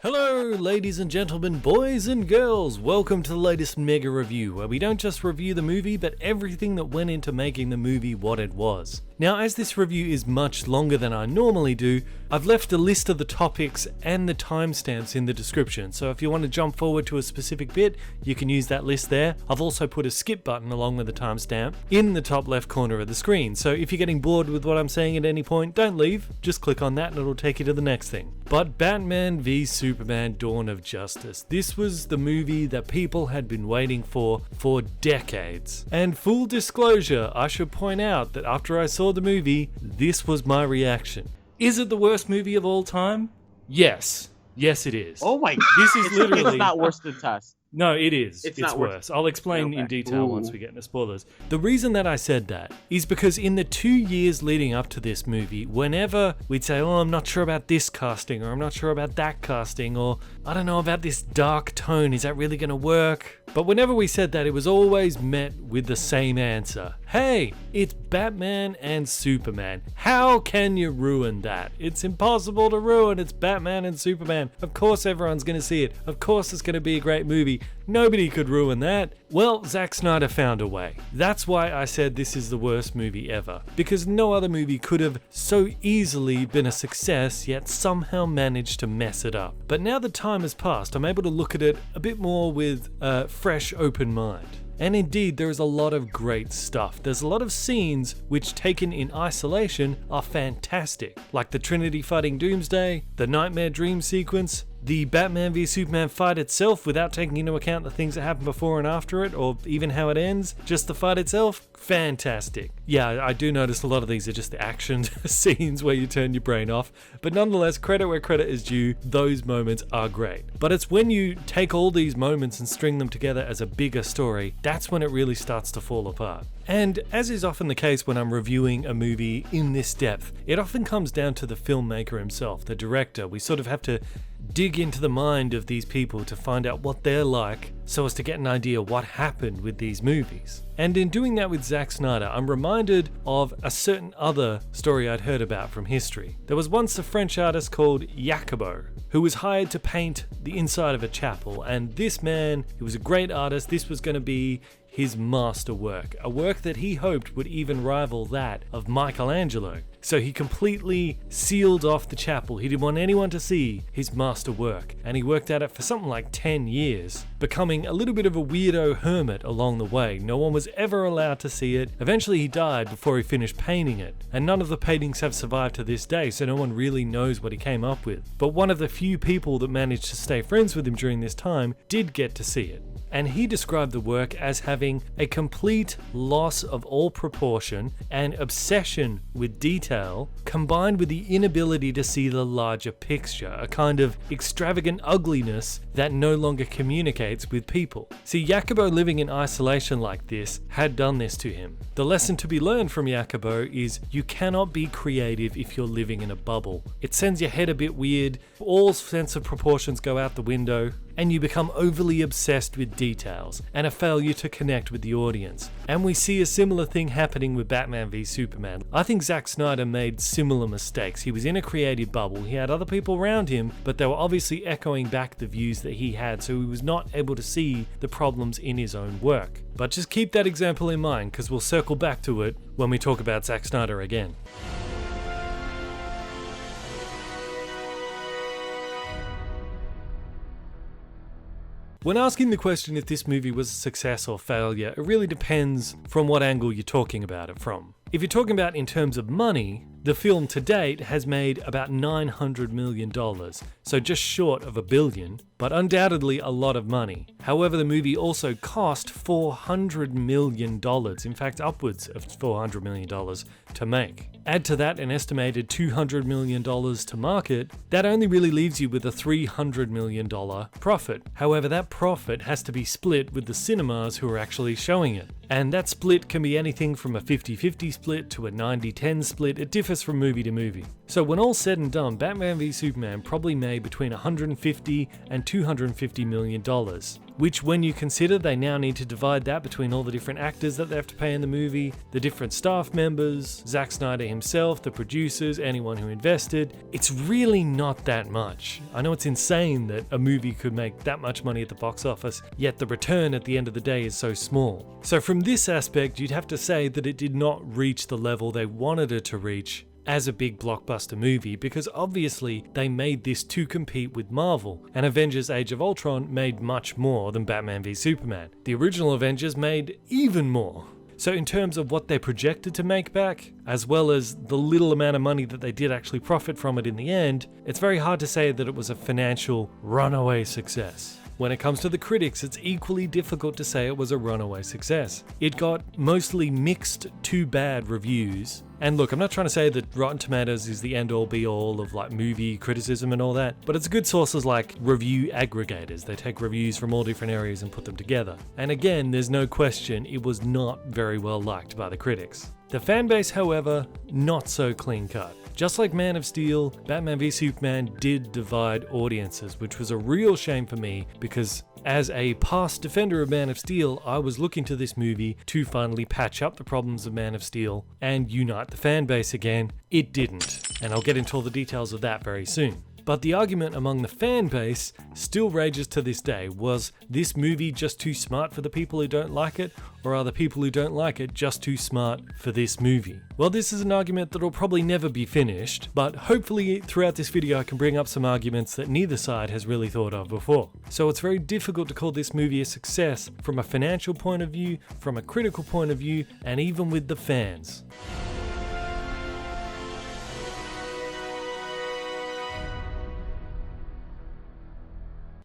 Hello, ladies and gentlemen, boys and girls. Welcome to the latest mega review, where we don't just review the movie, but everything that went into making the movie what it was. Now, as this review is much longer than I normally do, I've left a list of the topics and the timestamps in the description, so if you want to jump forward to a specific bit, you can use that list there. I've also put a skip button along with the timestamp in the top left corner of the screen, so if you're getting bored with what I'm saying at any point, don't leave, just click on that and it'll take you to the next thing. But Batman v Superman Dawn of Justice. This was the movie that people had been waiting for decades. And full disclosure, I should point out that after I saw the movie, this was my reaction. Is it the worst movie of all time? Yes. Yes, it is. Oh my god. This is literally... It's not worse than Tusk. No, it is. It's not worse. I'll explain in detail once Ooh. we get into spoilers. The reason that I said that is because in the 2 years leading up to this movie, whenever we'd say, oh, I'm not sure about this casting, or I'm not sure about that casting, or I don't know about this dark tone, is that really going to work? But whenever we said that, it was always met with the same answer. Hey, it's Batman and Superman. How can you ruin that? It's impossible to ruin. It's Batman and Superman. Of course everyone's going to see it. Of course it's going to be a great movie. Nobody could ruin that. Well, Zack Snyder found a way. That's why I said this is the worst movie ever. Because no other movie could have so easily been a success, yet somehow managed to mess it up. But now that time has passed, I'm able to look at it a bit more with a fresh, open mind. And indeed, there is a lot of great stuff. There's a lot of scenes which, taken in isolation, are fantastic. Like the Trinity fighting Doomsday, the Nightmare Dream sequence, the Batman v Superman fight itself without taking into account the things that happen before and after it, or even how it ends, just the fight itself, fantastic. Yeah, I do notice a lot of these are just the action scenes where you turn your brain off, but nonetheless, credit where credit is due, those moments are great. But it's when you take all these moments and string them together as a bigger story, that's when it really starts to fall apart. And as is often the case when I'm reviewing a movie in this depth, it often comes down to the filmmaker himself, the director. We sort of have to dig into the mind of these people to find out what they're like so as to get an idea what happened with these movies. And in doing that with Zack Snyder, I'm reminded of a certain other story I'd heard about from history. There was once a French artist called Jacobo who was hired to paint the inside of a chapel, and this man, he was a great artist, this was going to be his masterwork, a work that he hoped would even rival that of Michelangelo. So he completely sealed off the chapel. He didn't want anyone to see his masterwork, and he worked at it for something like 10 years, becoming a little bit of a weirdo hermit along the way. No one was ever allowed to see it. Eventually he died before he finished painting it, and none of the paintings have survived to this day, so no one really knows what he came up with. But one of the few people that managed to stay friends with him during this time did get to see it. And he described the work as having a complete loss of all proportion and obsession with detail, combined with the inability to see the larger picture, a kind of extravagant ugliness that no longer communicates with people. See, Jacobo living in isolation like this had done this to him. The lesson to be learned from Jacobo is you cannot be creative if you're living in a bubble. It sends your head a bit weird, all sense of proportions go out the window, and you become overly obsessed with details and a failure to connect with the audience. And we see a similar thing happening with Batman v Superman. I think Zack Snyder made similar mistakes. He was in a creative bubble, he had other people around him, but they were obviously echoing back the views that he had, so he was not able to see the problems in his own work. But just keep that example in mind, because we'll circle back to it when we talk about Zack Snyder again. When asking the question if this movie was a success or failure, it really depends from what angle you're talking about it from. If you're talking about in terms of money, the film to date has made about $900 million, so just short of $1 billion, but undoubtedly a lot of money. However, the movie also cost $400 million, in fact upwards of $400 million to make. Add to that an estimated $200 million to market, that only really leaves you with a $300 million profit. However, that profit has to be split with the cinemas who are actually showing it. And that split can be anything from a 50-50 split to a 90-10 split. It differs from movie to movie. So when all said and done, Batman v Superman probably made between $150 and $250 million, which when you consider they now need to divide that between all the different actors that they have to pay in the movie, the different staff members, Zack Snyder himself, the producers, anyone who invested, it's really not that much. I know it's insane that a movie could make that much money at the box office, yet the return at the end of the day is so small. So from this aspect, you'd have to say that it did not reach the level they wanted it to reach as a big blockbuster movie, because obviously they made this to compete with Marvel, and Avengers Age of Ultron made much more than Batman v Superman. The original Avengers made even more. So in terms of what they projected to make back, as well as the little amount of money that they did actually profit from it in the end, it's very hard to say that it was a financial runaway success. When it comes to the critics, it's equally difficult to say it was a runaway success. It got mostly mixed to bad reviews. And look, I'm not trying to say that Rotten Tomatoes is the end-all be-all of like movie criticism and all that, but it's good sources like review aggregators. They take reviews from all different areas and put them together. And again, there's no question it was not very well liked by the critics. The fanbase, however, not so clean-cut. Just like Man of Steel, Batman v Superman did divide audiences, which was a real shame for me because as a past defender of Man of Steel, I was looking to this movie to finally patch up the problems of Man of Steel and unite the fan base again. It didn't, and I'll get into all the details of that very soon. But the argument among the fan base still rages to this day. Was this movie just too smart for the people who don't like it? Or are the people who don't like it just too smart for this movie? Well, this is an argument that will probably never be finished, but hopefully throughout this video I can bring up some arguments that neither side has really thought of before. So it's very difficult to call this movie a success from a financial point of view, from a critical point of view, and even with the fans.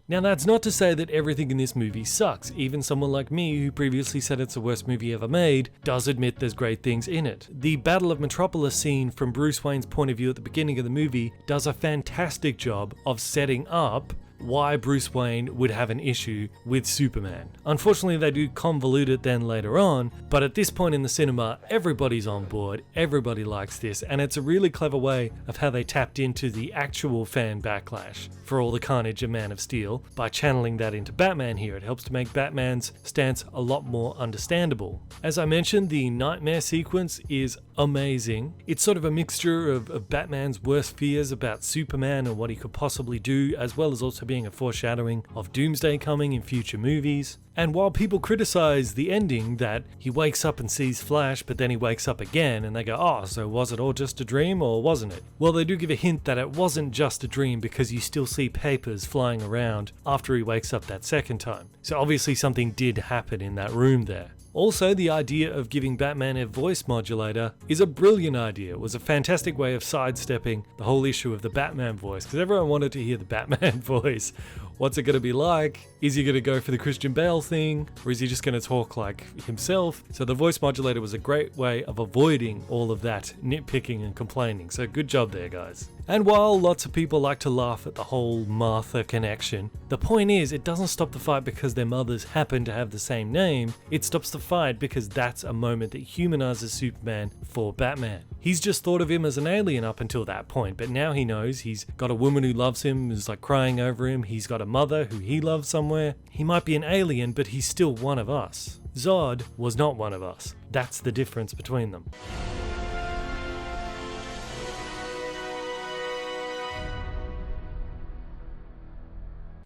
Now that's not to say that everything in this movie sucks. Even someone like me, who previously said it's the worst movie ever made, does admit there's great things in it. The Battle of Metropolis scene from Bruce Wayne's point of view at the beginning of the movie does a fantastic job of setting up why Bruce Wayne would have an issue with Superman. Unfortunately, they do convolute it then later on, but at this point in the cinema, everybody's on board, everybody likes this, and it's a really clever way of how they tapped into the actual fan backlash for all the carnage of Man of Steel by channeling that into Batman here. It helps to make Batman's stance a lot more understandable. As I mentioned, the nightmare sequence is amazing. It's sort of a mixture of Batman's worst fears about Superman and what he could possibly do, as well as also being a foreshadowing of Doomsday coming in future movies. And while people criticize the ending, that he wakes up and sees Flash, but then he wakes up again, and they go, oh, so was it all just a dream, or wasn't it? Well, they do give a hint that it wasn't just a dream, because you still see papers flying around after he wakes up that second time. So obviously something did happen in that room there. Also, the idea of giving Batman a voice modulator is a brilliant idea. It was a fantastic way of sidestepping the whole issue of the Batman voice, because everyone wanted to hear the Batman voice. What's it going to be like? Is he going to go for the Christian Bale thing? Or is he just going to talk like himself? So the voice modulator was a great way of avoiding all of that nitpicking and complaining. So good job there, guys. And while lots of people like to laugh at the whole Martha connection, the point is it doesn't stop the fight because their mothers happen to have the same name. It stops the fight because that's a moment that humanizes Superman for Batman. He's just thought of him as an alien up until that point, but now he knows he's got a woman who loves him, who's like crying over him. He's got a mother who he loves somewhere. He might be an alien, but he's still one of us. Zod was not one of us. That's the difference between them.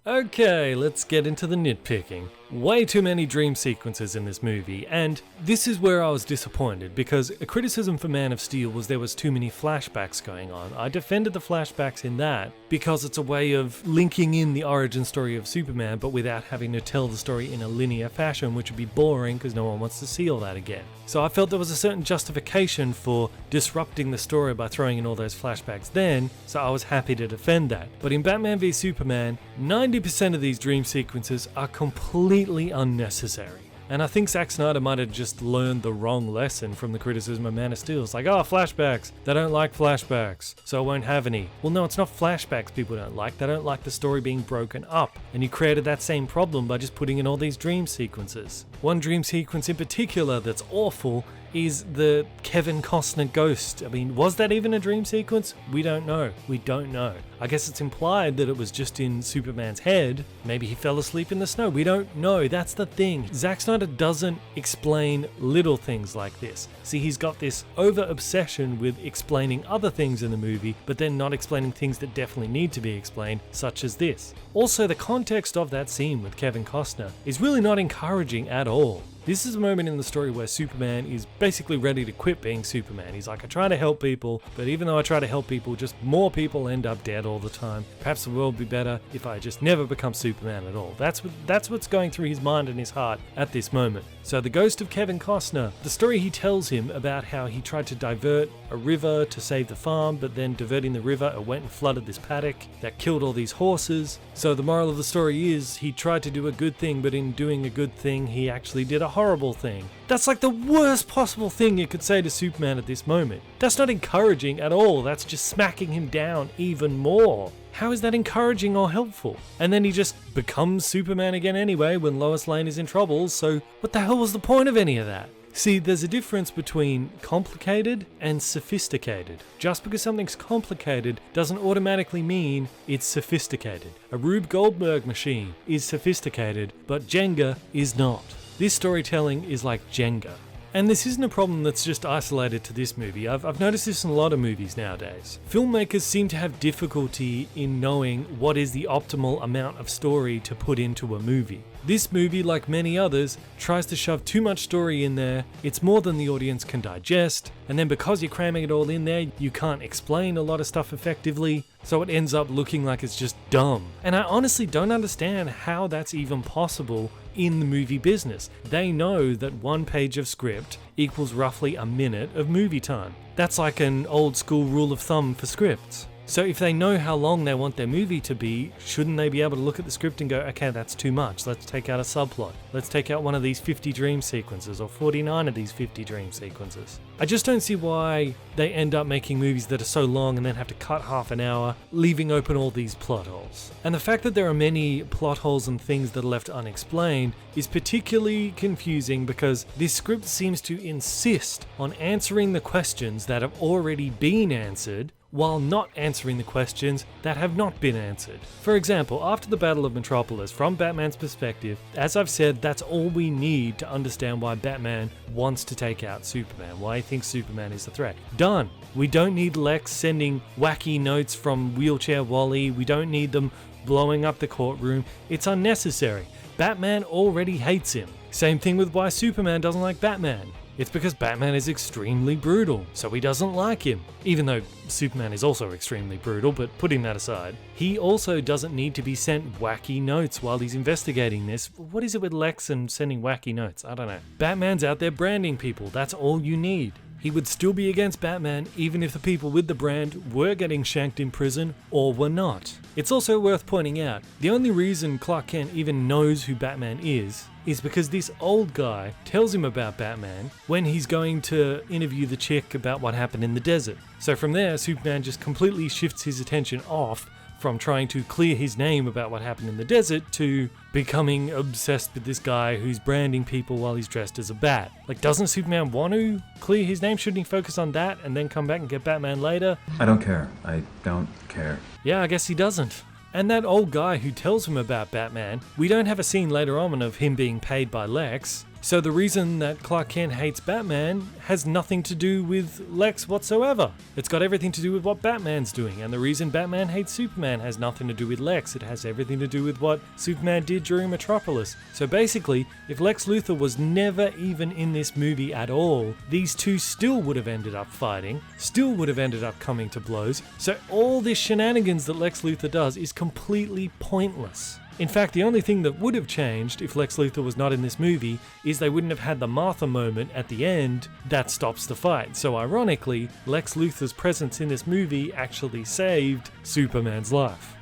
Okay, let's get into the nitpicking. Way too many dream sequences in this movie, and this is where I was disappointed, because a criticism for Man of Steel was there was too many flashbacks going on. I defended the flashbacks in that because it's a way of linking in the origin story of Superman, but without having to tell the story in a linear fashion, which would be boring because no one wants to see all that again. So I felt there was a certain justification for disrupting the story by throwing in all those flashbacks then, so I was happy to defend that. But in Batman v Superman, 90% of these dream sequences are completely unnecessary. And I think Zack Snyder might have just learned the wrong lesson from the criticism of Man of Steel. It's like, oh, flashbacks. They don't like flashbacks, so I won't have any. Well, no, it's not flashbacks people don't like. They don't like the story being broken up. And you created that same problem by just putting in all these dream sequences. One dream sequence in particular that's awful is the Kevin Costner ghost. I mean, was that even a dream sequence? We don't know. We don't know. I guess it's implied that it was just in Superman's head. Maybe he fell asleep in the snow. We don't know. That's the thing. Zack Snyder doesn't explain little things like this. See, he's got this over-obsession with explaining other things in the movie, but then not explaining things that definitely need to be explained, such as this. Also, the context of that scene with Kevin Costner is really not encouraging at all. This is a moment in the story where Superman is basically ready to quit being Superman. He's like, I try to help people, but even though I try to help people, just more people end up dead all the time. Perhaps the world would be better if I just never become Superman at all. That's what's going through his mind and his heart at this moment. So the ghost of Kevin Costner, the story he tells him about how he tried to divert a river to save the farm, but then diverting the river, it went and flooded this paddock that killed all these horses. So the moral of the story is he tried to do a good thing, but in doing a good thing, he actually did a horrible thing. That's like the worst possible thing you could say to Superman at this moment. That's not encouraging at all. That's just smacking him down even more. How is that encouraging or helpful? And then he just becomes Superman again anyway when Lois Lane is in trouble, so what the hell was the point of any of that? See, there's a difference between complicated and sophisticated. Just because something's complicated doesn't automatically mean it's sophisticated. A Rube Goldberg machine is sophisticated, but Jenga is not. This storytelling is like Jenga. And this isn't a problem that's just isolated to this movie. I've noticed this in a lot of movies nowadays. Filmmakers seem to have difficulty in knowing what is the optimal amount of story to put into a movie. This movie, like many others, tries to shove too much story in there. It's more than the audience can digest, and then because you're cramming it all in there, you can't explain a lot of stuff effectively, so it ends up looking like it's just dumb. And I honestly don't understand how that's even possible in the movie business. They know that one page of script equals roughly a minute of movie time. That's like an old school rule of thumb for scripts. So if they know how long they want their movie to be, shouldn't they be able to look at the script and go, okay, that's too much, let's take out a subplot. Let's take out one of these 50 dream sequences or 49 of these 50 dream sequences. I just don't see why they end up making movies that are so long and then have to cut half an hour, leaving open all these plot holes. And the fact that there are many plot holes and things that are left unexplained is particularly confusing because this script seems to insist on answering the questions that have already been answered while not answering the questions that have not been answered. For example, after the Battle of Metropolis, from Batman's perspective, as I've said, that's all we need to understand why Batman wants to take out Superman, why he thinks Superman is a threat. Done. We don't need Lex sending wacky notes from Wheelchair Wally, we don't need them blowing up the courtroom. It's unnecessary. Batman already hates him. Same thing with why Superman doesn't like Batman. It's because Batman is extremely brutal, so he doesn't like him. Even though Superman is also extremely brutal, but putting that aside, he also doesn't need to be sent wacky notes while he's investigating this. What is it with Lex and sending wacky notes? I don't know. Batman's out there branding people, that's all you need. He would still be against Batman even if the people with the brand were getting shanked in prison or were not. It's also worth pointing out, the only reason Clark Kent even knows who Batman is because this old guy tells him about Batman when he's going to interview the chick about what happened in the desert. So from there, Superman just completely shifts his attention off from trying to clear his name about what happened in the desert to becoming obsessed with this guy who's branding people while he's dressed as a bat. Like, doesn't Superman want to clear his name? Shouldn't he focus on that and then come back and get Batman later? I don't care. I don't care. Yeah, I guess he doesn't. And that old guy who tells him about Batman, we don't have a scene later on of him being paid by Lex. So the reason that Clark Kent hates Batman has nothing to do with Lex whatsoever. It's got everything to do with what Batman's doing, and the reason Batman hates Superman has nothing to do with Lex. It has everything to do with what Superman did during Metropolis. So basically, if Lex Luthor was never even in this movie at all, these two still would have ended up fighting, still would have ended up coming to blows. So all this shenanigans that Lex Luthor does is completely pointless. In fact, the only thing that would have changed if Lex Luthor was not in this movie is they wouldn't have had the Martha moment at the end that stops the fight. So ironically, Lex Luthor's presence in this movie actually saved Superman's life.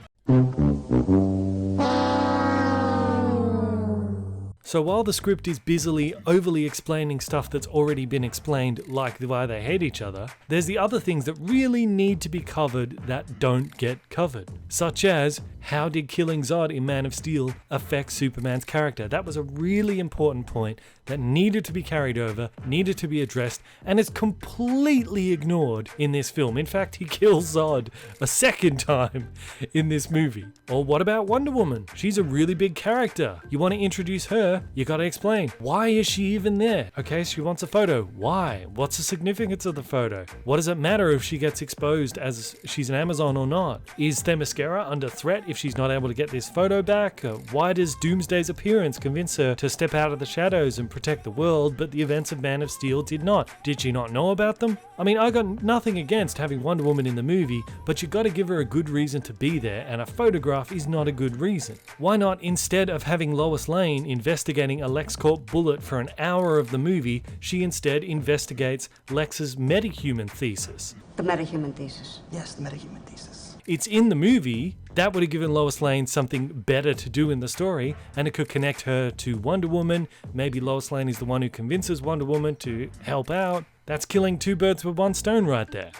So while the script is busily overly explaining stuff that's already been explained, like why they hate each other, there's the other things that really need to be covered that don't get covered. Such as, how did killing Zod in Man of Steel affect Superman's character? That was a really important point that needed to be carried over, needed to be addressed, and is completely ignored in this film. In fact, he kills Zod a second time in this movie. Or what about Wonder Woman? She's a really big character. You want to introduce her, you gotta explain, why is she even there? Okay, she wants a photo. Why? What's the significance of the photo? What does it matter if she gets exposed as she's an Amazon or not? Is Themyscira under threat if she's not able to get this photo back? Why does Doomsday's appearance convince her to step out of the shadows and protect the world, but the events of Man of Steel did not? Did she not know about them? I mean, I got nothing against having Wonder Woman in the movie, but you gotta give her a good reason to be there, and a photograph is not a good reason. Why not, instead of having Lois Lane investigating a LexCorp bullet for an hour of the movie, she instead investigates Lex's metahuman thesis? The metahuman thesis. Yes, the metahuman thesis. It's in the movie. That would have given Lois Lane something better to do in the story, and it could connect her to Wonder Woman. Maybe Lois Lane is the one who convinces Wonder Woman to help out. That's killing two birds with one stone right there.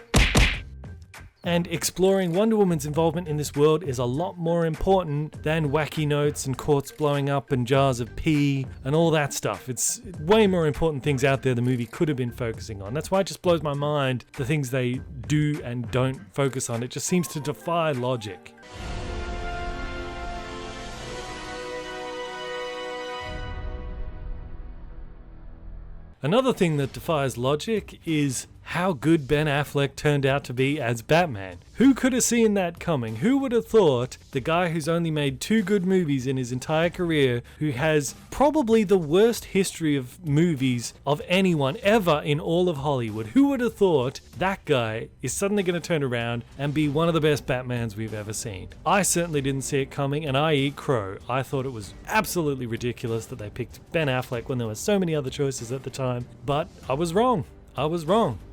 And exploring Wonder Woman's involvement in this world is a lot more important than wacky notes and courts blowing up and jars of pee and all that stuff. It's way more important things out there the movie could have been focusing on. That's why it just blows my mind, the things they do and don't focus on. It just seems to defy logic. Another thing that defies logic is how good Ben Affleck turned out to be as Batman. Who could have seen that coming? Who would have thought the guy who's only made 2 good movies in his entire career, who has probably the worst history of movies of anyone ever in all of Hollywood, who would have thought that guy is suddenly going to turn around and be one of the best Batmans we've ever seen? I certainly didn't see it coming, and I eat crow. I thought it was absolutely ridiculous that they picked Ben Affleck when there were so many other choices at the time, but I was wrong.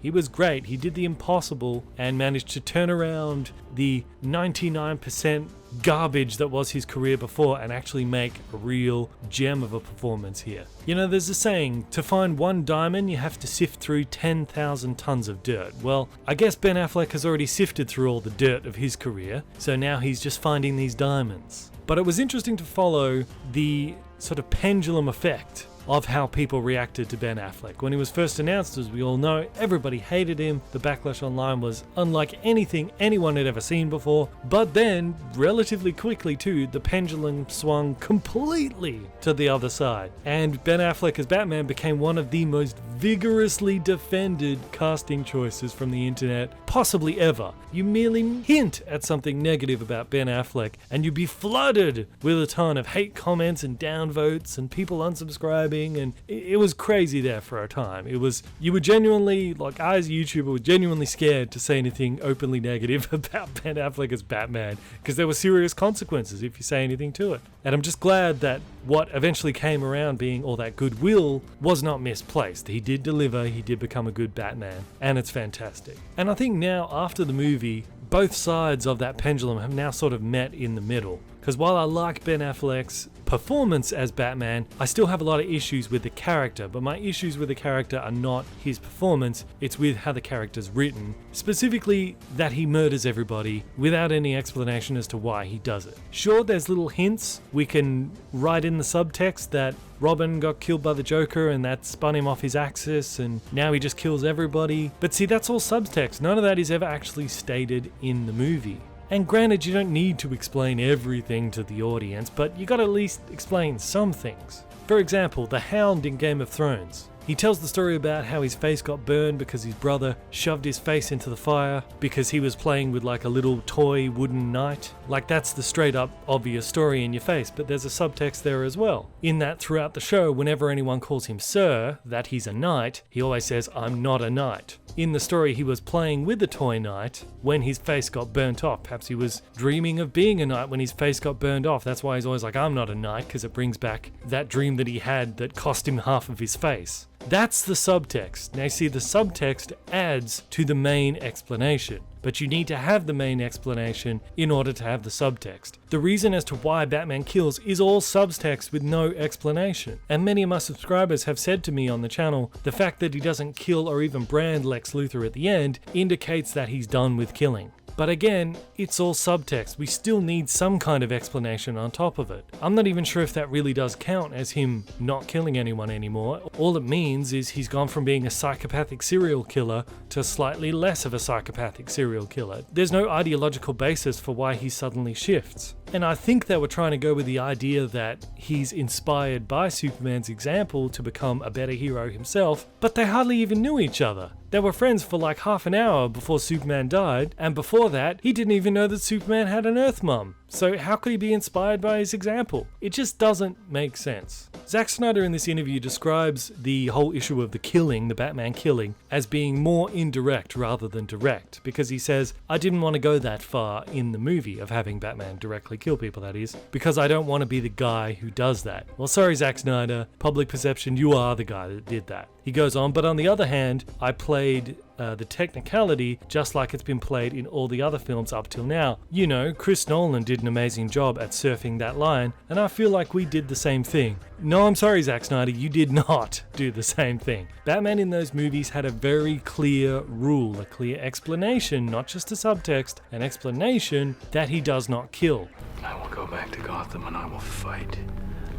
He was great. He did the impossible and managed to turn around the 99% garbage that was his career before and actually make a real gem of a performance here. You know, there's a saying, to find one diamond, you have to sift through 10,000 tons of dirt. Well, I guess Ben Affleck has already sifted through all the dirt of his career, so now he's just finding these diamonds. But it was interesting to follow the sort of pendulum effect of how people reacted to Ben Affleck. When he was first announced, as we all know, everybody hated him. The backlash online was unlike anything anyone had ever seen before. But then, relatively quickly too, the pendulum swung completely to the other side. And Ben Affleck as Batman became one of the most vigorously defended casting choices from the internet possibly ever. You merely hint at something negative about Ben Affleck and you'd be flooded with a ton of hate comments and downvotes and people unsubscribing, and it was crazy there for a time. You were genuinely, like, I as a YouTuber, were genuinely scared to say anything openly negative about Ben Affleck as Batman, because there were serious consequences if you say anything to it. And I'm just glad that what eventually came around being all that goodwill was not misplaced. He did deliver, he did become a good Batman, and it's fantastic. And I think now, after the movie, both sides of that pendulum have now sort of met in the middle. Because while I like Ben Affleck's performance as Batman, I still have a lot of issues with the character, but my issues with the character are not his performance, it's with how the character's written. Specifically, that he murders everybody without any explanation as to why he does it. Sure, there's little hints. We can write in the subtext that Robin got killed by the Joker and that spun him off his axis and now he just kills everybody. But see, that's all subtext. None of that is ever actually stated in the movie. And granted, you don't need to explain everything to the audience, but you gotta at least explain some things. For example, the Hound in Game of Thrones. He tells the story about how his face got burned because his brother shoved his face into the fire because he was playing with like a little toy wooden knight. Like, that's the straight up obvious story in your face, but there's a subtext there as well. In that throughout the show, whenever anyone calls him Sir, that he's a knight, he always says, "I'm not a knight." In the story, he was playing with the toy knight when his face got burnt off. Perhaps he was dreaming of being a knight when his face got burned off. That's why he's always like, "I'm not a knight," because it brings back that dream that he had that cost him half of his face. That's the subtext. Now, you see, the subtext adds to the main explanation. but you need to have the main explanation in order to have the subtext. The reason as to why Batman kills is all subtext with no explanation. And many of my subscribers have said to me on the channel, the fact that he doesn't kill or even brand Lex Luthor at the end indicates that he's done with killing. But again, it's all subtext. We still need some kind of explanation on top of it. I'm not even sure if that really does count as him not killing anyone anymore. All it means is he's gone from being a psychopathic serial killer to slightly less of a psychopathic serial killer. There's no ideological basis for why he suddenly shifts. And I think they were trying to go with the idea that he's inspired by Superman's example to become a better hero himself, but they hardly even knew each other. They were friends for like half an hour before Superman died, and before that, he didn't even know that Superman had an Earth mum. So how could he be inspired by his example? It just doesn't make sense. Zack Snyder in this interview describes the whole issue of the killing, the Batman killing, as being more indirect rather than direct, because he says, I didn't want to go that far in the movie of having Batman directly kill people, that is, because I don't want to be the guy who does that. Well, sorry Zack Snyder, public perception, you are the guy that did that. He goes on, but on the other hand, I played the technicality just like it's been played in all the other films up till now. You know, Chris Nolan did an amazing job at surfing that line, and I feel like we did the same thing. No, I'm sorry, Zack Snyder, you did not do the same thing. Batman in those movies had a very clear rule, a clear explanation, not just a subtext, an explanation that he does not kill. I will go back to Gotham and I will fight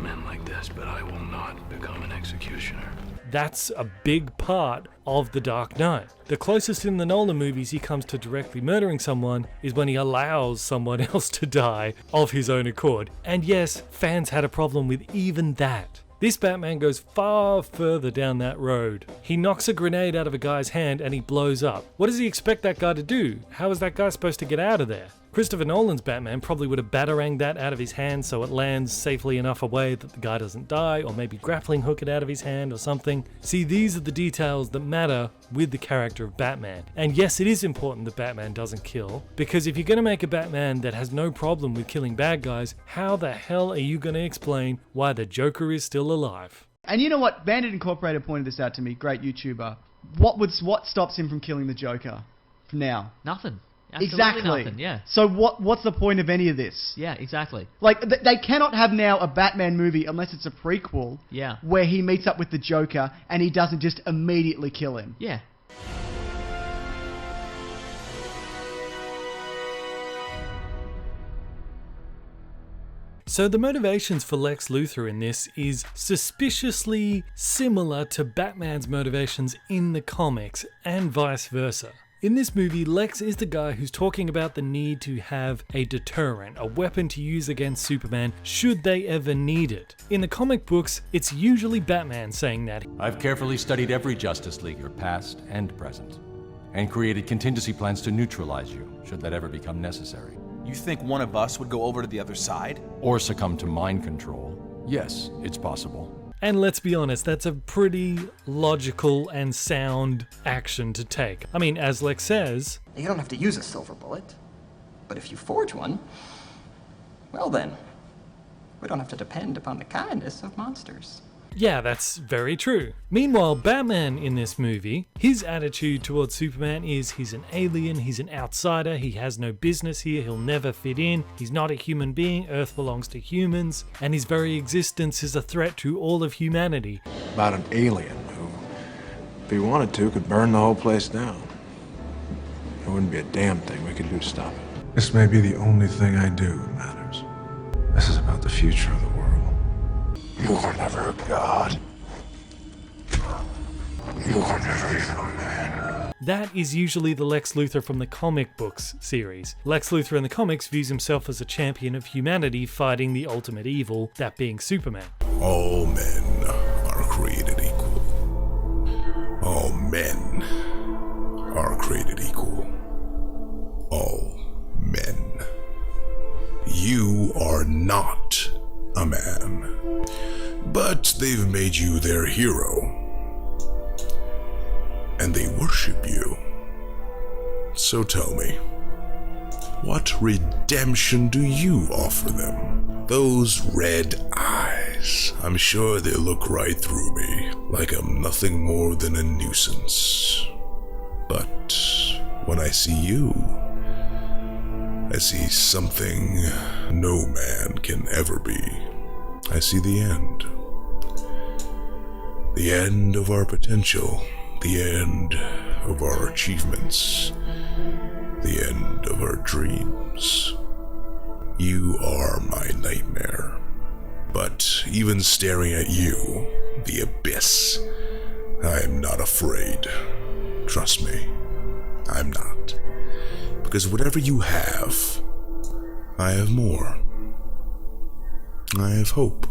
men like this, but I will not become an executioner. That's a big part of The Dark Knight. The closest in the Nolan movies he comes to directly murdering someone is when he allows someone else to die of his own accord. And yes, fans had a problem with even that. This Batman goes far further down that road. He knocks a grenade out of a guy's hand and he blows up. What does he expect that guy to do? How is that guy supposed to get out of there? Christopher Nolan's Batman probably would have bataranged that out of his hand so it lands safely enough away that the guy doesn't die, or maybe grappling hook it out of his hand or something. See, these are the details that matter with the character of Batman. And yes, it is important that Batman doesn't kill, because if you're going to make a Batman that has no problem with killing bad guys, how the hell are you going to explain why the Joker is still alive? And you know what? Bandit Incorporated pointed this out to me, great YouTuber. What stops him from killing the Joker from now? Nothing. Absolutely Exactly. nothing, yeah. So what's the point of any of this? Yeah, exactly. Like, they cannot have now a Batman movie unless it's a prequel. Yeah. Where he meets up with the Joker and he doesn't just immediately kill him. Yeah. So the motivations for Lex Luthor in this is suspiciously similar to Batman's motivations in the comics, and vice versa. In this movie, Lex is the guy who's talking about the need to have a deterrent, a weapon to use against Superman should they ever need it. In the comic books, it's usually Batman saying that. I've carefully studied every Justice Leaguer, past and present, and created contingency plans to neutralize you, should that ever become necessary. You think one of us would go over to the other side? Or succumb to mind control. Yes, it's possible. And let's be honest, that's a pretty logical and sound action to take. I mean, as Lex says, you don't have to use a silver bullet, but if you forge one, well then, we don't have to depend upon the kindness of monsters. yeah, that's very true. Meanwhile, Batman in this movie, his attitude towards Superman is he's an alien, he's an outsider, he has no business here, he'll never fit in, he's not a human being, Earth belongs to humans, and his very existence is a threat to all of humanity. About an alien who, if he wanted to, could burn the whole place down. There wouldn't be a damn thing we could do to stop it. This may be the only thing I do that matters. This is about the future of the world. You were never a god. You were never even a man. That is usually the Lex Luthor from the comic books series. Lex Luthor in the comics views himself as a champion of humanity fighting the ultimate evil, that being Superman. All men are created equal. All men are created equal. All men. You are not a man, but they've made you their hero, and they worship you. So tell me, what redemption do you offer them? Those red eyes, I'm sure they look right through me, like I'm nothing more than a nuisance. But when I see you, I see something no man can ever be. I see the end. The end of our potential. The end of our achievements. The end of our dreams. You are my nightmare. But even staring at you, the abyss, I am not afraid. Trust me, I'm not. Because whatever you have, I have more. I have hope.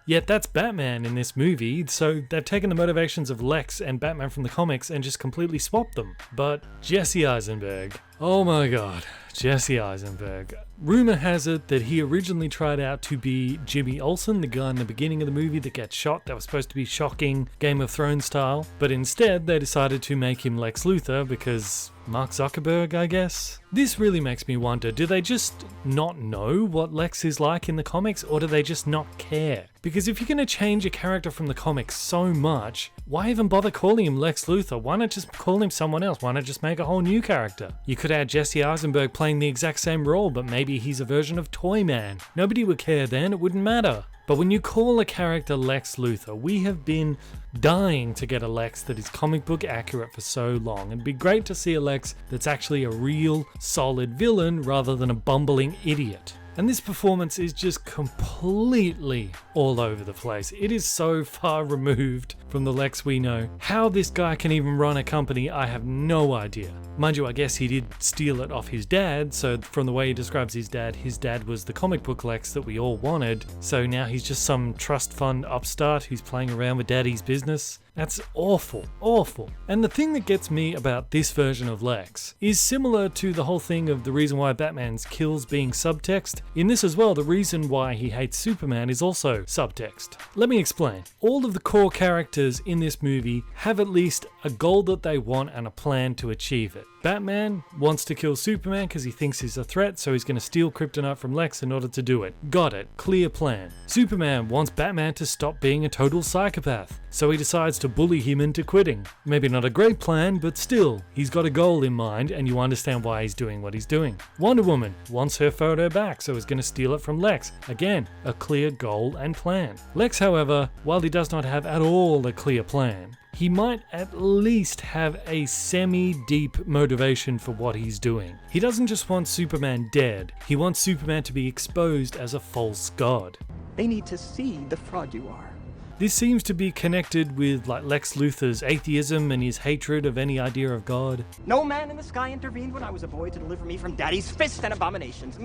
Yet that's Batman in this movie, so they've taken the motivations of Lex and Batman from the comics and just completely swapped them. But Jesse Eisenberg, oh my god, Jesse Eisenberg. Rumor has it that he originally tried out to be Jimmy Olsen, the guy in the beginning of the movie that gets shot, that was supposed to be shocking Game of Thrones style, but instead they decided to make him Lex Luthor because Mark Zuckerberg, I guess? This really makes me wonder, do they just not know what Lex is like in the comics, or do they just not care? Because if you're going to change a character from the comics so much, why even bother calling him Lex Luthor? Why not just call him someone else? Why not just make a whole new character? You could add Jesse Eisenberg playing the exact same role, but maybe he's a version of Toyman. Nobody would care then, it wouldn't matter. But when you call a character Lex Luthor, we have been dying to get a Lex that is comic book accurate for so long. It'd be great to see a Lex that's actually a real, solid villain rather than a bumbling idiot. And this performance is just completely all over the place. It is so far removed from the Lex we know. How this guy can even run a company, I have no idea. Mind you, I guess he did steal it off his dad, so from the way he describes his dad was the comic book Lex that we all wanted, so now he's just some trust fund upstart who's playing around with daddy's business. That's awful, awful. And the thing that gets me about this version of Lex is similar to the whole thing of the reason why Batman's kills being subtext. In this as well, the reason why he hates Superman is also subtext. Let me explain. All of the core characters in this movie have at least a goal that they want and a plan to achieve it. Batman wants to kill Superman because he thinks he's a threat, so he's going to steal kryptonite from Lex in order to do it. Got it. Clear plan. Superman wants Batman to stop being a total psychopath, so he decides to bully him into quitting. Maybe not a great plan, but still, he's got a goal in mind and you understand why he's doing what he's doing. Wonder Woman wants her photo back, so he's going to steal it from Lex. Again, a clear goal and plan. Lex, however, while he does not have at all a clear plan, he might at least have a semi-deep motivation for what he's doing. He doesn't just want Superman dead, he wants Superman to be exposed as a false god. They need to see the fraud you are. This seems to be connected with like Lex Luthor's atheism and his hatred of any idea of God. No man in the sky intervened when I was a boy to deliver me from daddy's fists and abominations.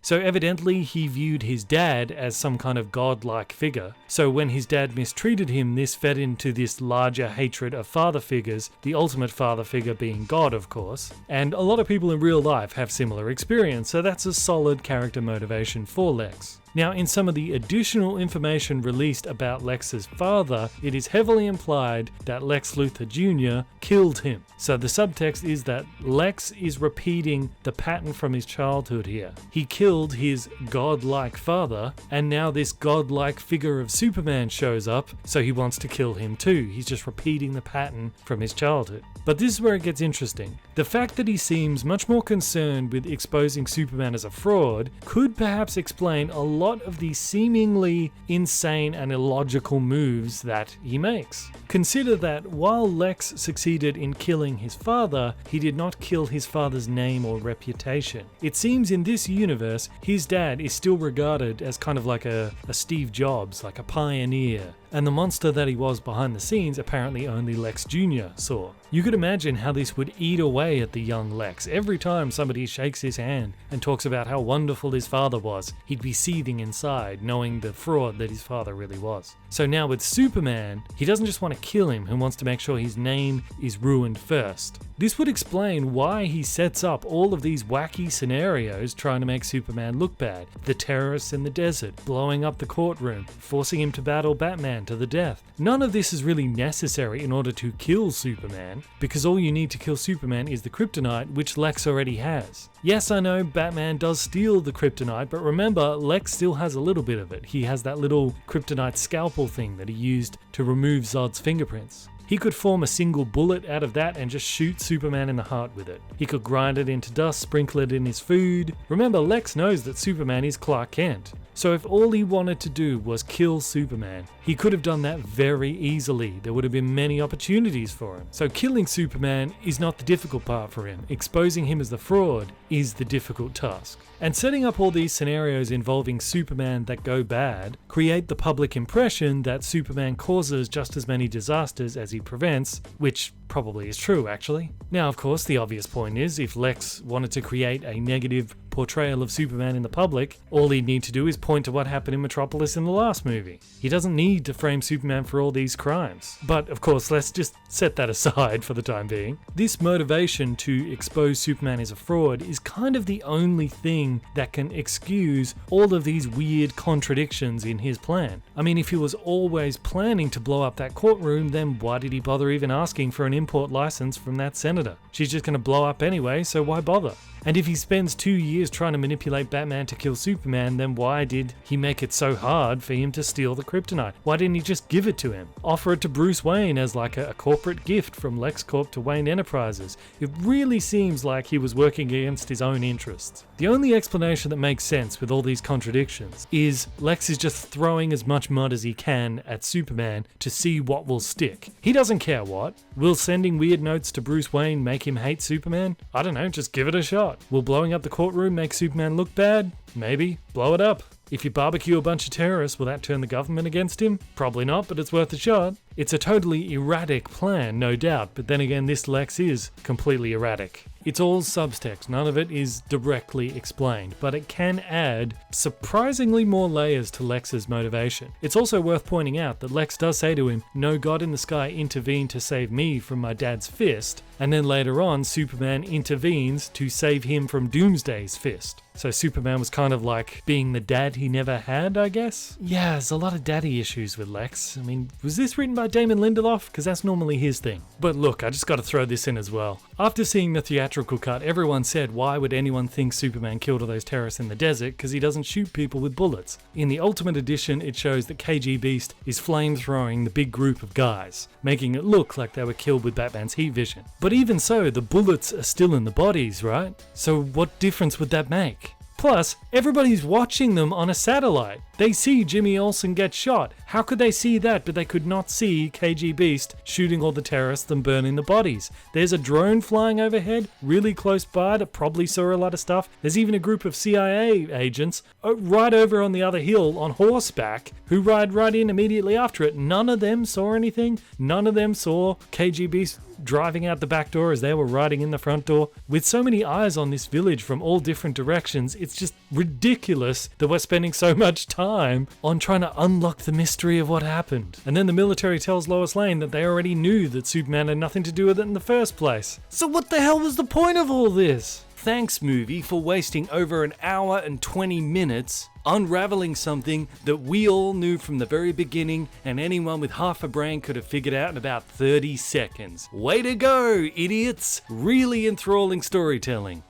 So evidently he viewed his dad as some kind of godlike figure. So when his dad mistreated him, this fed into this larger hatred of father figures, the ultimate father figure being God, of course. And a lot of people in real life have similar experience, so that's a solid character motivation for Lex. Now, in some of the additional information released about Lex's father, it is heavily implied that Lex Luthor Jr. killed him. So the subtext is that Lex is repeating the pattern from his childhood here. He killed his godlike father, and now this godlike figure of Superman shows up, so he wants to kill him too. He's just repeating the pattern from his childhood. But this is where it gets interesting. The fact that he seems much more concerned with exposing Superman as a fraud could perhaps explain a lot of the seemingly insane and illogical moves that he makes. Consider that while Lex succeeded in killing his father, he did not kill his father's name or reputation. It seems in this universe, his dad is still regarded as kind of like a Steve Jobs, like a pioneer. And the monster that he was behind the scenes apparently only Lex Jr. saw. You could imagine how this would eat away at the young Lex. Every time somebody shakes his hand and talks about how wonderful his father was, he'd be seething inside, knowing the fraud that his father really was. So now with Superman, he doesn't just want to kill him, he wants to make sure his name is ruined first. This would explain why he sets up all of these wacky scenarios trying to make Superman look bad. The terrorists in the desert, blowing up the courtroom, forcing him to battle Batman to the death. None of this is really necessary in order to kill Superman, because all you need to kill Superman is the kryptonite, which Lex already has. Yes, I know Batman does steal the kryptonite, but remember, Lex still has a little bit of it. He has that little kryptonite scalpel thing that he used to remove Zod's fingerprints. He could form a single bullet out of that and just shoot Superman in the heart with it. He could grind it into dust, sprinkle it in his food. Remember, Lex knows that Superman is Clark Kent. So if all he wanted to do was kill Superman, he could have done that very easily. There would have been many opportunities for him. So killing Superman is not the difficult part for him. Exposing him as the fraud is the difficult task. And setting up all these scenarios involving Superman that go bad create the public impression that Superman causes just as many disasters as he prevents, which probably is true actually. Now of course the obvious point is, if Lex wanted to create a negative portrayal of Superman in the public, all he'd need to do is point to what happened in Metropolis in the last movie. He doesn't need to frame Superman for all these crimes. But of course, let's just set that aside for the time being. This motivation to expose Superman as a fraud is kind of the only thing that can excuse all of these weird contradictions in his plan. I mean, if he was always planning to blow up that courtroom, then why did he bother even asking for an import license from that senator? She's just going to blow up anyway, so why bother? And if he spends 2 years trying to manipulate Batman to kill Superman, then why did he make it so hard for him to steal the kryptonite? Why didn't he just give it to him? Offer it to Bruce Wayne as like a corporate gift from LexCorp to Wayne Enterprises? It really seems like he was working against his own interests. The only explanation that makes sense with all these contradictions is Lex is just throwing as much mud as he can at Superman to see what will stick. He doesn't care what. Will sending weird notes to Bruce Wayne make him hate Superman? I don't know, just give it a shot. Will blowing up the courtroom make Superman look bad? Maybe. Blow it up. If you barbecue a bunch of terrorists, will that turn the government against him? Probably not, but it's worth a shot. It's a totally erratic plan, no doubt, but then again, this Lex is completely erratic. It's all subtext, none of it is directly explained, but it can add surprisingly more layers to Lex's motivation. It's also worth pointing out that Lex does say to him, "No God in the sky intervened to save me from my dad's fist," and then later on, Superman intervenes to save him from Doomsday's fist. So Superman was kind of like being the dad he never had, I guess? Yeah, there's a lot of daddy issues with Lex. I mean, was this written by Damon Lindelof? Because that's normally his thing. But look, I just got to throw this in as well. After seeing the theatrical cut, everyone said, why would anyone think Superman killed all those terrorists in the desert? Because he doesn't shoot people with bullets. In the Ultimate Edition, it shows that KG Beast is flamethrowing the big group of guys, making it look like they were killed with Batman's heat vision. But even so, the bullets are still in the bodies, right? So what difference would that make? Plus, everybody's watching them on a satellite. They see Jimmy Olsen get shot. How could they see that, but they could not see KG Beast shooting all the terrorists and burning the bodies? There's a drone flying overhead, really close by, that probably saw a lot of stuff. There's even a group of CIA agents right over on the other hill on horseback who ride right in immediately after it. None of them saw anything. None of them saw KG Beast driving out the back door as they were riding in the front door. With so many eyes on this village from all different directions, it's just ridiculous that we're spending so much time on trying to unlock the mystery of what happened. And then the military tells Lois Lane that they already knew that Superman had nothing to do with it in the first place. So what the hell was the point of all this? Thanks, movie, for wasting over an hour and 20 minutes unraveling something that we all knew from the very beginning and anyone with half a brain could have figured out in about 30 seconds. Way to go, idiots! Really enthralling storytelling.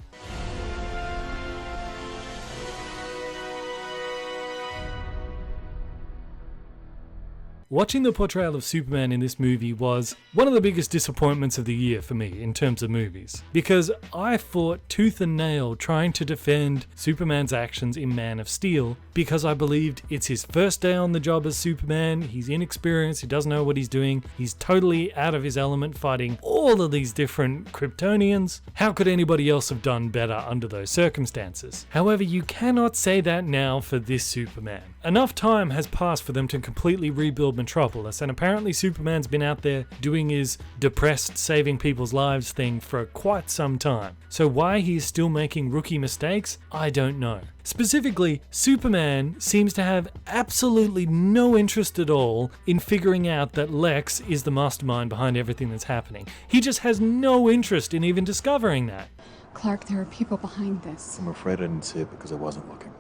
Watching the portrayal of Superman in this movie was one of the biggest disappointments of the year for me in terms of movies, because I fought tooth and nail trying to defend Superman's actions in Man of Steel because I believed it's his first day on the job as Superman, he's inexperienced, he doesn't know what he's doing, he's totally out of his element fighting all of these different Kryptonians. How could anybody else have done better under those circumstances? However, you cannot say that now for this Superman. Enough time has passed for them to completely rebuild Metropolis, and apparently Superman's been out there doing his depressed saving people's lives thing for quite some time. So why he is still making rookie mistakes, I don't know. Specifically, Superman seems to have absolutely no interest at all in figuring out that Lex is the mastermind behind everything that's happening. He just has no interest in even discovering that. Clark, there are people behind this. I'm afraid I didn't see it because I wasn't looking.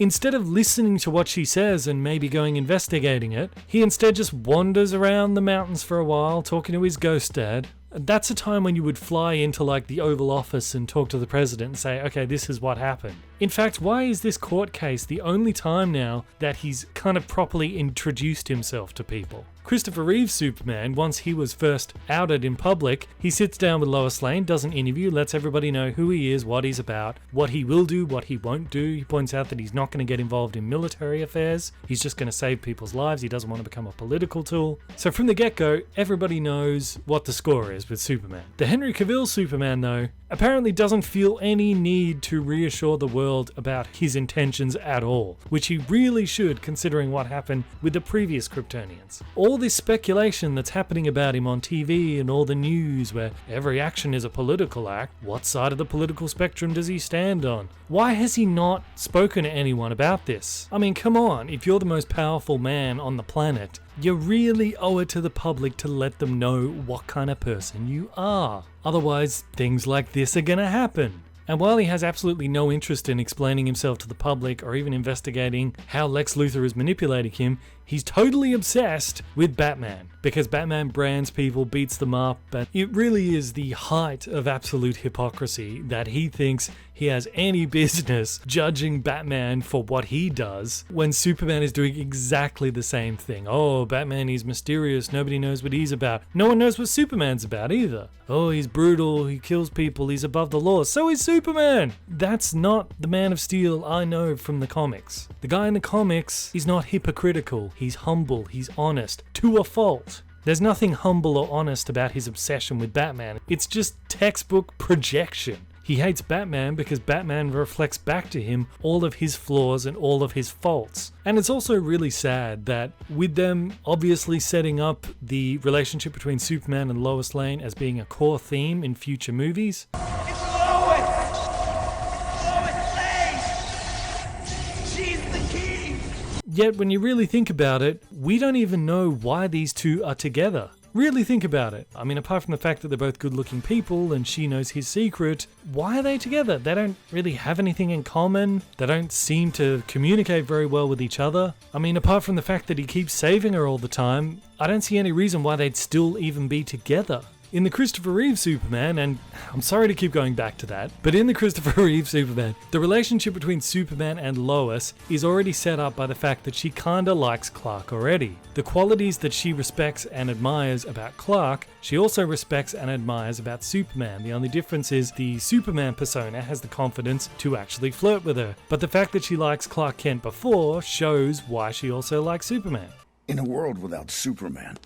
Instead of listening to what she says and maybe going investigating it, he instead just wanders around the mountains for a while talking to his ghost dad. That's a time when you would fly into like the Oval Office and talk to the president and say, okay, this is what happened. In fact, why is this court case the only time now that he's kind of properly introduced himself to people? Christopher Reeve's Superman, once he was first outed in public, he sits down with Lois Lane, does an interview, lets everybody know who he is, what he's about, what he will do, what he won't do. He points out that he's not going to get involved in military affairs. He's just going to save people's lives. He doesn't want to become a political tool. So from the get-go, everybody knows what the score is with Superman. The Henry Cavill Superman, though, apparently doesn't feel any need to reassure the world about his intentions at all, which he really should, considering what happened with the previous Kryptonians. All this speculation that's happening about him on TV and all the news where every action is a political act, what side of the political spectrum does he stand on? Why has he not spoken to anyone about this? I mean, come on, if you're the most powerful man on the planet, you really owe it to the public to let them know what kind of person you are. Otherwise, things like this are gonna happen. And while he has absolutely no interest in explaining himself to the public or even investigating how Lex Luthor is manipulating him, he's totally obsessed with Batman, because Batman brands people, beats them up, but it really is the height of absolute hypocrisy that he thinks he has any business judging Batman for what he does when Superman is doing exactly the same thing. Oh, Batman, he's mysterious, nobody knows what he's about. No one knows what Superman's about either. Oh, he's brutal, he kills people, he's above the law. So is Superman! That's not the Man of Steel I know from the comics. The guy in the comics is not hypocritical. He's humble, he's honest, to a fault. There's nothing humble or honest about his obsession with Batman. It's just textbook projection. He hates Batman because Batman reflects back to him all of his flaws and all of his faults. And it's also really sad that with them obviously setting up the relationship between Superman and Lois Lane as being a core theme in future movies, yet when you really think about it, we don't even know why these two are together. Really think about it. I mean, apart from the fact that they're both good-looking people and she knows his secret, why are they together? They don't really have anything in common. They don't seem to communicate very well with each other. I mean, apart from the fact that he keeps saving her all the time, I don't see any reason why they'd still even be together. In the Christopher Reeve Superman, and I'm sorry to keep going back to that, but in the Christopher Reeve Superman, the relationship between Superman and Lois is already set up by the fact that she kinda likes Clark already. The qualities that she respects and admires about Clark, she also respects and admires about Superman. The only difference is the Superman persona has the confidence to actually flirt with her. But the fact that she likes Clark Kent before shows why she also likes Superman. In a world without Superman,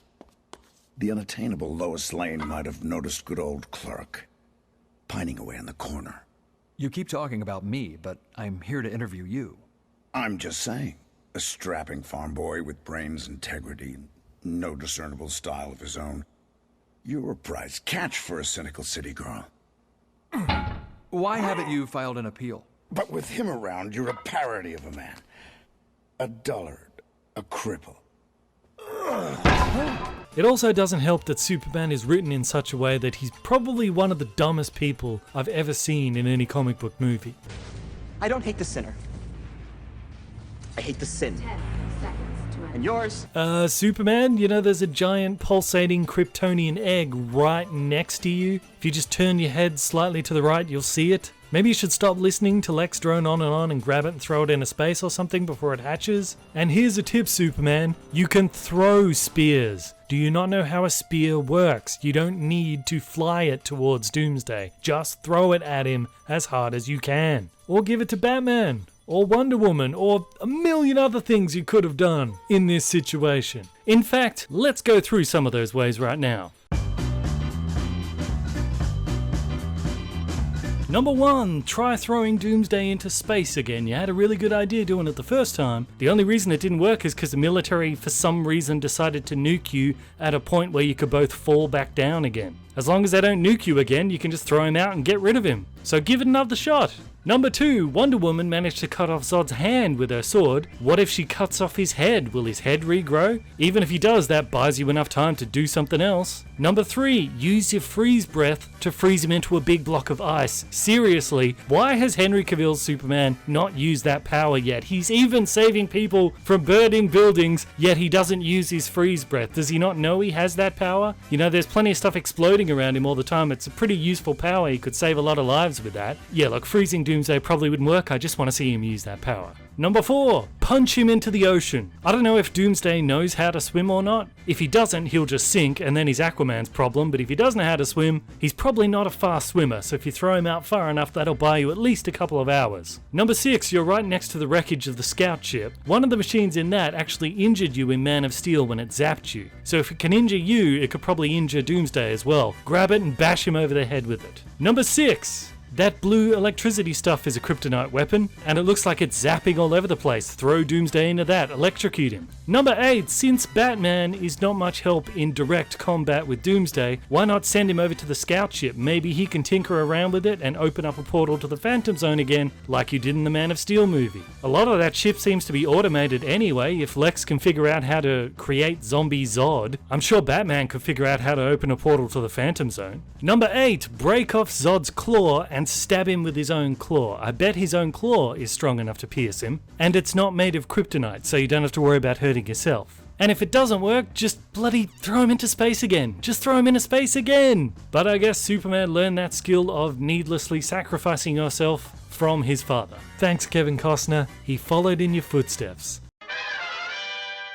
the unattainable Lois Lane might have noticed good old Clark pining away in the corner. You keep talking about me, but I'm here to interview you. I'm just saying, a strapping farm boy with brains, integrity, and no discernible style of his own. You're a prize catch for a cynical city girl. Why haven't you filed an appeal? But with him around, you're a parody of a man. A dullard, a cripple. It also doesn't help that Superman is written in such a way that he's probably one of the dumbest people I've ever seen in any comic book movie. I don't hate the sinner. I hate the sin. 10 seconds to end. And yours? Superman, you know there's a giant pulsating Kryptonian egg right next to you. If you just turn your head slightly to the right, you'll see it. Maybe you should stop listening to Lex drone on and grab it and throw it into space or something before it hatches. And here's a tip, Superman. You can throw spears. Do you not know how a spear works? You don't need to fly it towards Doomsday. Just throw it at him as hard as you can. Or give it to Batman. Or Wonder Woman. Or a million other things you could have done in this situation. In fact, let's go through some of those ways right now. Number 1, try throwing Doomsday into space again. You had a really good idea doing it the first time. The only reason it didn't work is because the military for some reason decided to nuke you at a point where you could both fall back down again. As long as they don't nuke you again, you can just throw him out and get rid of him. So give it another shot. Number 2, Wonder Woman managed to cut off Zod's hand with her sword. What if she cuts off his head? Will his head regrow? Even if he does, that buys you enough time to do something else. Number 3, use your freeze breath to freeze him into a big block of ice. Seriously, why has Henry Cavill's Superman not used that power yet? He's even saving people from burning buildings, yet he doesn't use his freeze breath. Does he not know he has that power? You know, there's plenty of stuff exploding around him all the time. It's a pretty useful power. He could save a lot of lives with that. Yeah, look, freezing Doomsday probably wouldn't work. I just want to see him use that power. Number 4, punch him into the ocean. I don't know if Doomsday knows how to swim or not. If he doesn't, he'll just sink, and then he's Aquaman's problem, but if he doesn't know how to swim, he's probably not a fast swimmer, so if you throw him out far enough, that'll buy you at least a couple of hours. Number 6, you're right next to the wreckage of the scout ship. One of the machines in that actually injured you in Man of Steel when it zapped you, so if it can injure you, it could probably injure Doomsday as well. Grab it and bash him over the head with it. Number 6, that blue electricity stuff is a kryptonite weapon, and it looks like it's zapping all over the place. Throw Doomsday into that, electrocute him. Number 8, since Batman is not much help in direct combat with Doomsday, why not send him over to the scout ship? Maybe he can tinker around with it and open up a portal to the Phantom Zone again, like you did in the Man of Steel movie. A lot of that ship seems to be automated anyway. If Lex can figure out how to create zombie Zod, I'm sure Batman could figure out how to open a portal to the Phantom Zone. Number 8, break off Zod's claw and stab him with his own claw. I bet his own claw is strong enough to pierce him, and it's not made of kryptonite, so you don't have to worry about hurting yourself. And if it doesn't work, just bloody throw him into space again. Just throw him into space again! But I guess Superman learned that skill of needlessly sacrificing yourself from his father. Thanks, Kevin Costner. He followed in your footsteps.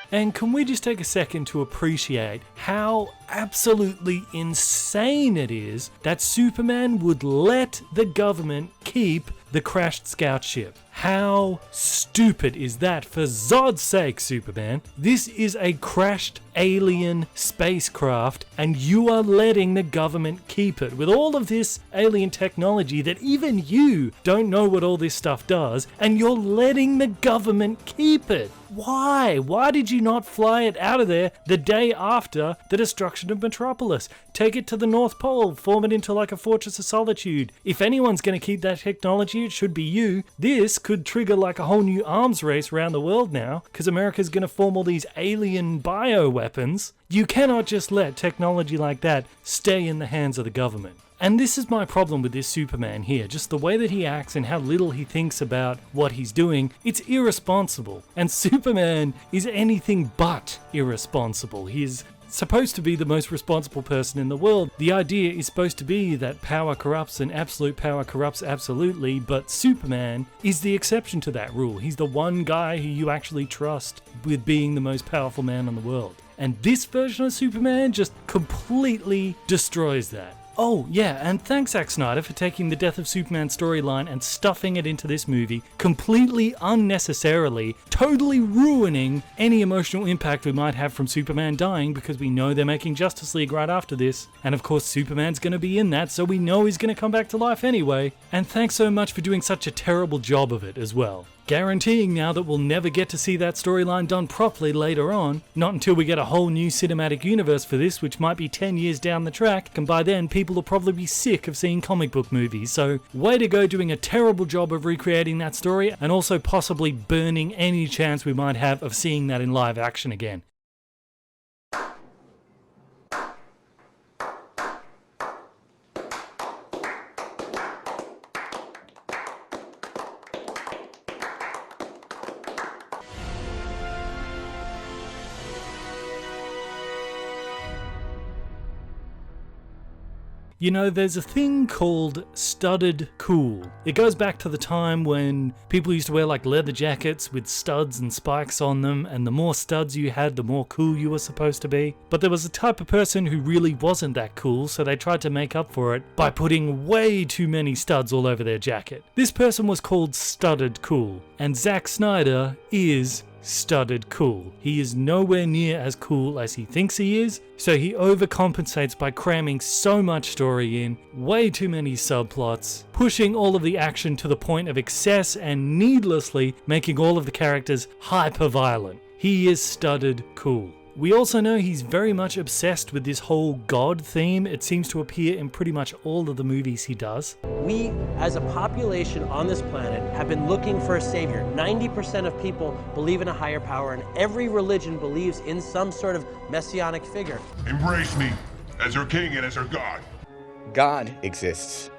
And can we just take a second to appreciate how absolutely insane it is that Superman would let the government keep the crashed scout ship? How stupid is that? For Zod's sake, Superman. This is a crashed alien spacecraft, and you are letting the government keep it. With all of this alien technology that even you don't know what all this stuff does, and you're letting the government keep it. Why? Why did you not fly it out of there the day after the destruction of Metropolis? Take it to the North Pole, form it into like a Fortress of Solitude. If anyone's going to keep that technology, it should be you. This could trigger like a whole new arms race around the world now, because America's going to form all these alien bioweapons. You cannot just let technology like that stay in the hands of the government. And this is my problem with this Superman here, just the way that he acts and how little he thinks about what he's doing. It's irresponsible. And Superman is anything but irresponsible. He's supposed to be the most responsible person in the world. The idea is supposed to be that power corrupts and absolute power corrupts absolutely, but Superman is the exception to that rule. He's the one guy who you actually trust with being the most powerful man in the world. And this version of Superman just completely destroys that. Oh yeah, and thanks Zack Snyder for taking the Death of Superman storyline and stuffing it into this movie completely unnecessarily, totally ruining any emotional impact we might have from Superman dying, because we know they're making Justice League right after this, and of course Superman's going to be in that, so we know he's going to come back to life anyway. And thanks so much for doing such a terrible job of it as well. Guaranteeing now that we'll never get to see that storyline done properly later on, not until we get a whole new cinematic universe for this, which might be 10 years down the track, and by then people will probably be sick of seeing comic book movies. So way to go doing a terrible job of recreating that story, and also possibly burning any chance we might have of seeing that in live action again. You know, there's a thing called studded cool. It goes back to the time when people used to wear like leather jackets with studs and spikes on them, and the more studs you had, the more cool you were supposed to be. But there was a type of person who really wasn't that cool, so they tried to make up for it by putting way too many studs all over their jacket. This person was called studded cool, and Zack Snyder is studded cool. He is nowhere near as cool as he thinks he is, so he overcompensates by cramming so much story in, way too many subplots, pushing all of the action to the point of excess and needlessly making all of the characters hyper violent. He is studded cool. We also know he's very much obsessed with this whole God theme. It seems to appear in pretty much all of the movies he does. We, as a population on this planet, have been looking for a savior. 90% of people believe in a higher power, and every religion believes in some sort of messianic figure. Embrace me as your king and as your God. God exists,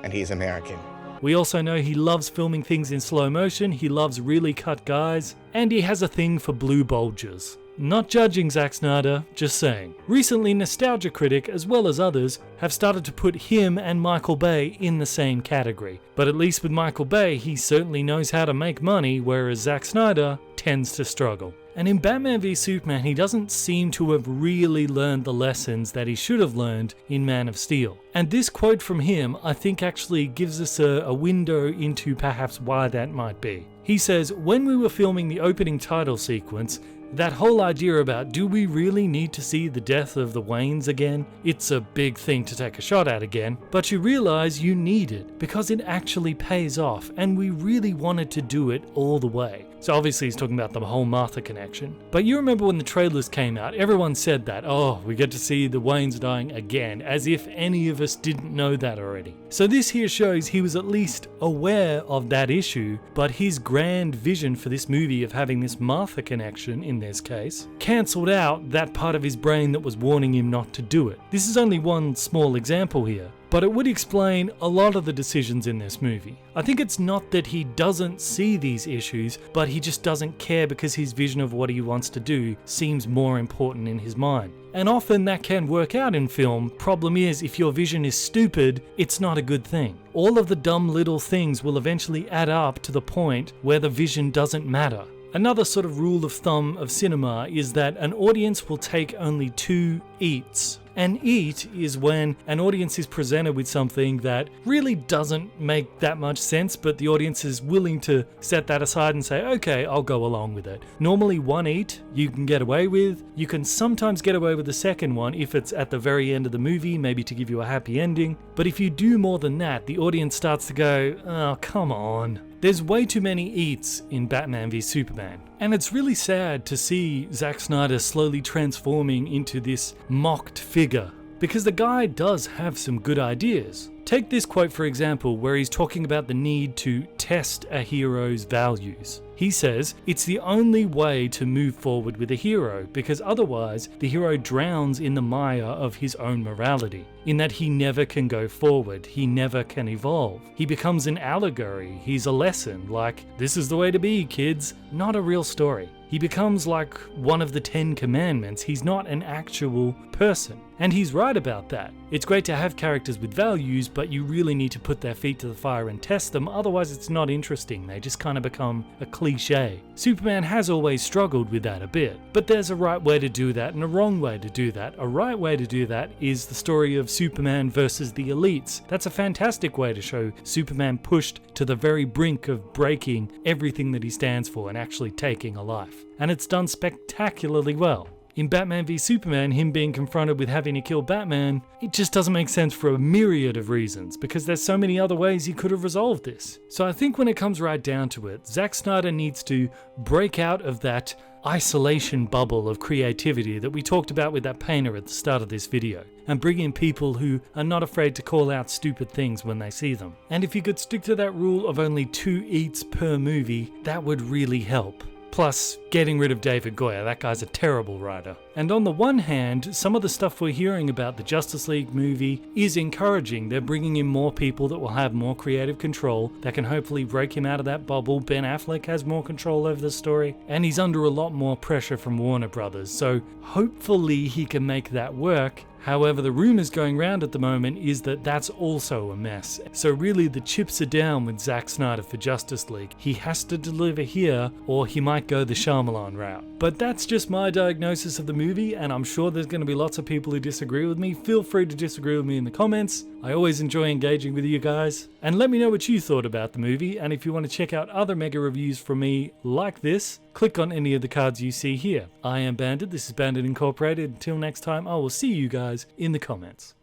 and he's American. We also know he loves filming things in slow motion, he loves really cut guys, and he has a thing for blue bulges. Not judging Zack Snyder, just saying. Recently, Nostalgia Critic, as well as others, have started to put him and Michael Bay in the same category. But at least with Michael Bay, he certainly knows how to make money, whereas Zack Snyder tends to struggle. And in Batman v Superman, he doesn't seem to have really learned the lessons that he should have learned in Man of Steel. And this quote from him, I think, actually gives us a window into perhaps why that might be. He says, "When we were filming the opening title sequence, that whole idea about do we really need to see the death of the Waynes again? It's a big thing to take a shot at again, but you realize you need it because it actually pays off and we really wanted to do it all the way." So obviously he's talking about the whole Martha connection. But you remember when the trailers came out, everyone said that, oh, we get to see the Waynes dying again, as if any of us didn't know that already. So this here shows he was at least aware of that issue, but his grand vision for this movie of having this Martha connection, in this case, cancelled out that part of his brain that was warning him not to do it. This is only one small example here, but it would explain a lot of the decisions in this movie. I think it's not that he doesn't see these issues, but he just doesn't care because his vision of what he wants to do seems more important in his mind. And often that can work out in film. Problem is, if your vision is stupid, it's not a good thing. All of the dumb little things will eventually add up to the point where the vision doesn't matter. Another sort of rule of thumb of cinema is that an audience will take only 2 eats. An eat is when an audience is presented with something that really doesn't make that much sense, but the audience is willing to set that aside and say, okay, I'll go along with it. Normally 1 eat you can get away with. You can sometimes get away with the second one if it's at the very end of the movie, maybe to give you a happy ending. But if you do more than that, the audience starts to go, oh, come on. There's way too many eats in Batman v Superman. And it's really sad to see Zack Snyder slowly transforming into this mocked figure, because the guy does have some good ideas. Take this quote for example, where he's talking about the need to test a hero's values. He says, it's the only way to move forward with a hero, because otherwise the hero drowns in the mire of his own morality, in that he never can go forward, he never can evolve. He becomes an allegory, he's a lesson, like, this is the way to be, kids, not a real story. He becomes like one of the 10 commandments, he's not an actual person. And he's right about that. It's great to have characters with values, but you really need to put their feet to the fire and test them, otherwise it's not interesting, they just kind of become a cliche. Superman has always struggled with that a bit, but there's a right way to do that and a wrong way to do that. A right way to do that is the story of Superman versus the elites. That's a fantastic way to show Superman pushed to the very brink of breaking everything that he stands for and actually taking a life. And it's done spectacularly well. In Batman v Superman, him being confronted with having to kill Batman, it just doesn't make sense for a myriad of reasons, because there's so many other ways he could have resolved this. So I think when it comes right down to it, Zack Snyder needs to break out of that isolation bubble of creativity that we talked about with that painter at the start of this video, and bring in people who are not afraid to call out stupid things when they see them. And if you could stick to that rule of only 2 eats per movie, that would really help. Plus, getting rid of David Goyer, that guy's a terrible writer. And on the one hand, some of the stuff we're hearing about the Justice League movie is encouraging. They're bringing in more people that will have more creative control, that can hopefully break him out of that bubble. Ben Affleck has more control over the story, and he's under a lot more pressure from Warner Brothers, so hopefully he can make that work. However, the rumors going around at the moment is that that's also a mess. So really the chips are down with Zack Snyder for Justice League. He has to deliver here, or he might go the Shyamalan route. But that's just my diagnosis of the movie, and I'm sure there's going to be lots of people who disagree with me. Feel free to disagree with me in the comments. I always enjoy engaging with you guys. And let me know what you thought about the movie, and if you want to check out other mega reviews from me like this, click on any of the cards you see here. I am Bandit, this is Bandit Incorporated. Until next time, I will see you guys in the comments.